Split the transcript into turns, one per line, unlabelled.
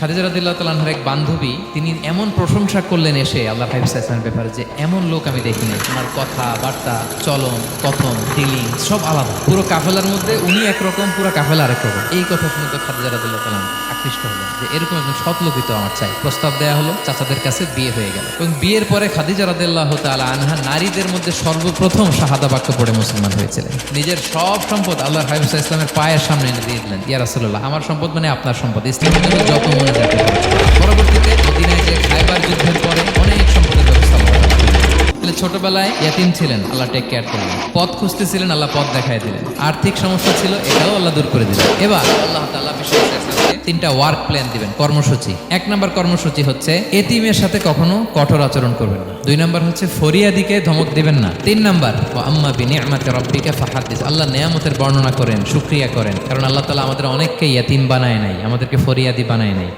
খাদিজা রাদিয়াল্লাহু তাআলা আনহার এক বান্ধবী, তিনি এমন প্রশংসা করলেন এসে আল্লাহ হাবিব সাল্লাল্লাহু আলাইহি ওয়াসাল্লামের ব্যাপারে যে এমন লোক আমি দেখিনি। ওনার কথা বার্তা, চলন, কথন, ফিলিং সব আলাদা। পুরো কাফেলার মধ্যে উনি একরকম, পুরো কাফেলা আরেক রকম। এই কথা শুনে তো খাদিজা রাদিয়াল্লাহু তাআলা আকৃষ্ট হলেন যে এরকম একজন সৎ লোকই তো আমার চাই। প্রস্তাব দেয়া হলো, চাচাদের কাছে বিয়ে হয়ে গেল এবং বিয়ের পরে খাদিজা রাদিয়াল্লাহু তাআলা আনহা নারীদের মধ্যে সর্বপ্রথম শাহাদা বাক্য পড়ে মুসলমান হয়েছিলেন। নিজের সব সম্পদ আল্লাহর হাবিব সাল্লাল্লাহু আলাইহি ওয়াসাল্লামের পায়ের সামনে এনে দিয়ে দিলেন, ইয়া রাসূলুল্লাহ, আমার সম্পদ মানে আপনার সম্পদ, ইসলামের জন্য যত মনে যাবে। পরবর্তীতে মদিনায় যে খায়বার যুদ্ধের পরে অনেক সম্পদের ব্যবস্থা করা হলো। ছোটবেলায় ইয়াতিম ছিলেন, আল্লাহ টেক কেয়ার করলেন। পথ খুঁজতেছিলেন, আল্লাহ পথ দেখায় দিলেন। আর্থিক সমস্যা ছিল, এটাও আল্লাহ দূর করে দিলেন। এবার আল্লাহ তাআলা বিশ্বকে 3টা ওয়ার্ক প্ল্যান দিবেন, কর্মসূচি। 1 নম্বর কর্মসূচি হচ্ছে এতিমের সাথে কখনো কঠোর আচরণ করবেন না। 2 নম্বর হচ্ছে ফরিয়াদিকে ধমক দিবেন না। 3 নম্বর ওয়া আম্মা বিনিআমাতি রাব্বিকা ফাহাদ্দিস, আল্লাহ নেয়ামতের বর্ণনা করেন, শুকরিয়া করেন। কারণ আল্লাহ তাআলা আমাদের অনেককে ইয়াতিম বানায় নাই, আমাদেরকে ফরিয়াদি বানায় নাই।